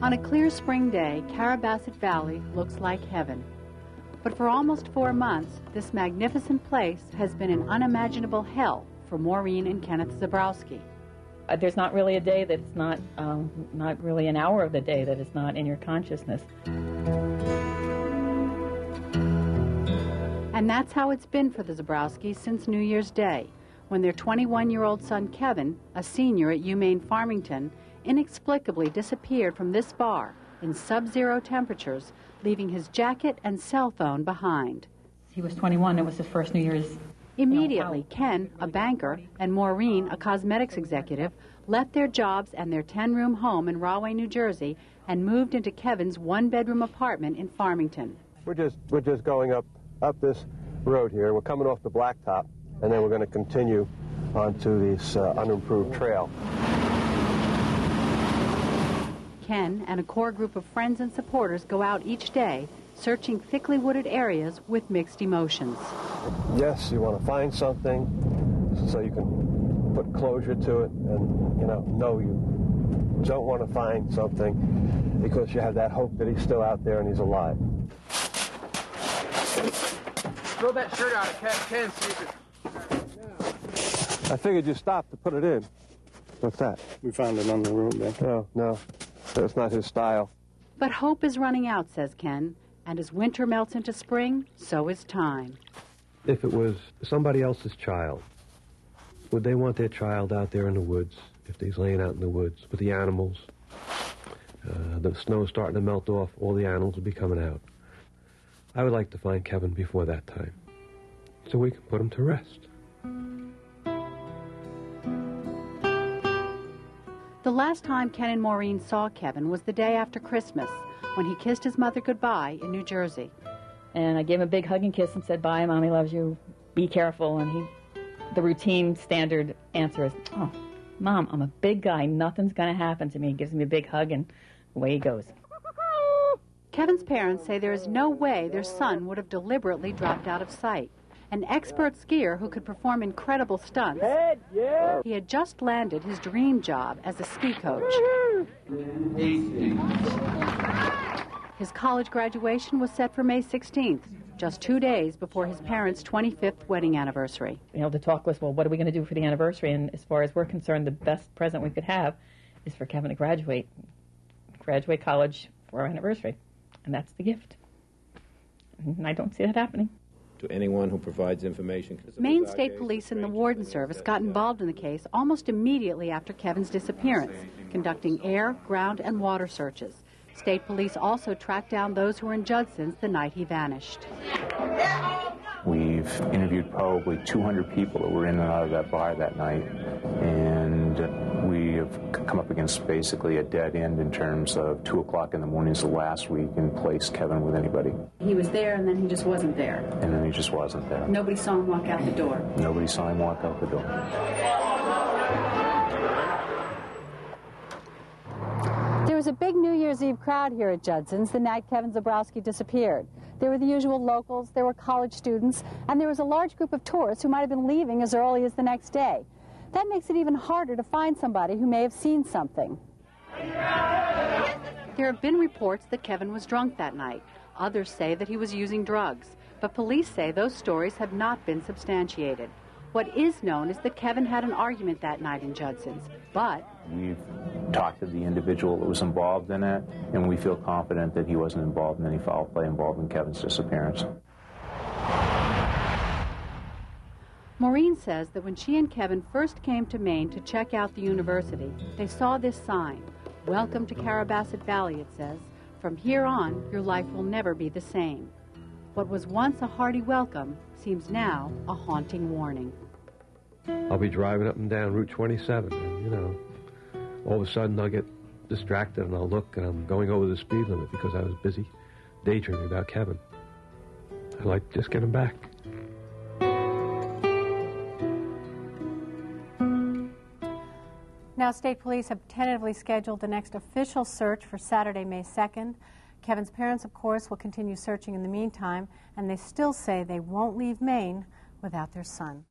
On a clear spring day, Carabasset Valley looks like heaven. But for almost 4 months, this magnificent place has been an unimaginable hell for Maureen and Kenneth Zebrowski. There's not really a day that's not really an hour of the day that is not in your consciousness. And that's how it's been for the Zebrowskis since New Year's Day, when their 21-year-old son Kevin, a senior at Maine Farmington, inexplicably disappeared from this bar in sub-zero temperatures, leaving his jacket and cell phone behind. He was 21. It was his first New Year's. Immediately, Ken, a banker, and Maureen, a cosmetics executive, left their jobs and their 10-room home in Rahway, New Jersey, and moved into Kevin's one-bedroom apartment in Farmington. We're just going up this road here. We're coming off the blacktop, and then we're going to continue onto this unimproved trail. Ken and a core group of friends and supporters go out each day, searching thickly wooded areas with mixed emotions. Yes, you want to find something so you can put closure to it, and no, you don't want to find something because you have that hope that he's still out there and he's alive. Throw that shirt out at Ken so you can... I figured you stopped to put it in. What's that? We found it on the road there. No, that's not his style. But hope is running out, says Ken, and as winter melts into spring, so is time. If it was somebody else's child, would they want their child out there in the woods, if he's laying out in the woods with the animals? The snow's starting to melt off, all the animals will be coming out. I would like to find Kevin before that time, so we can put him to rest. The last time Ken and Maureen saw Kevin was the day after Christmas, when he kissed his mother goodbye in New Jersey. And I gave him a big hug and kiss and said, "Bye, Mommy loves you. Be careful." And the routine standard answer is, "Oh, Mom, I'm a big guy. Nothing's going to happen to me." He gives me a big hug, and away he goes. Kevin's parents say there is no way their son would have deliberately dropped out of sight. An expert skier who could perform incredible stunts, he had just landed his dream job as a ski coach. His college graduation was set for May 16th, just 2 days before his parents' 25th wedding anniversary. The talk was, well, what are we going to do for the anniversary? And as far as we're concerned, the best present we could have is for Kevin to graduate college for our anniversary. And that's the gift. And I don't see that happening. To anyone who provides information. Maine State Police and the Warden Service got involved in the case almost immediately after Kevin's disappearance, conducting air, ground, and water searches. State Police also tracked down those who were in Judson's the night he vanished. We've interviewed probably 200 people that were in and out of that bar that night, and we have come up against basically a dead end in terms of 2 o'clock in the mornings of last week and placed Kevin with anybody. He was there and then he just wasn't there. And then he just wasn't there. Nobody saw him walk out the door. Nobody saw him walk out the door. There was a big New Year's Eve crowd here at Judson's the night Kevin Zebrowski disappeared. There were the usual locals, there were college students, and there was a large group of tourists who might have been leaving as early as the next day. That makes it even harder to find somebody who may have seen something. There have been reports that Kevin was drunk that night. Others say that he was using drugs. But police say those stories have not been substantiated. What is known is that Kevin had an argument that night in Judson's, but... We've talked to the individual that was involved in it, and we feel confident that he wasn't involved in any foul play involved in Kevin's disappearance. Maureen says that when she and Kevin first came to Maine to check out the university, they saw this sign. "Welcome to Carabasset Valley," it says. "From here on, your life will never be the same." What was once a hearty welcome seems now a haunting warning. I'll be driving up and down Route 27, and, all of a sudden I'll get distracted and I'll look and I'm going over the speed limit because I was busy daydreaming about Kevin. I'd like to just get him back. Now, state police have tentatively scheduled the next official search for Saturday, May 2nd. Kevin's parents, of course, will continue searching in the meantime, and they still say they won't leave Maine without their son.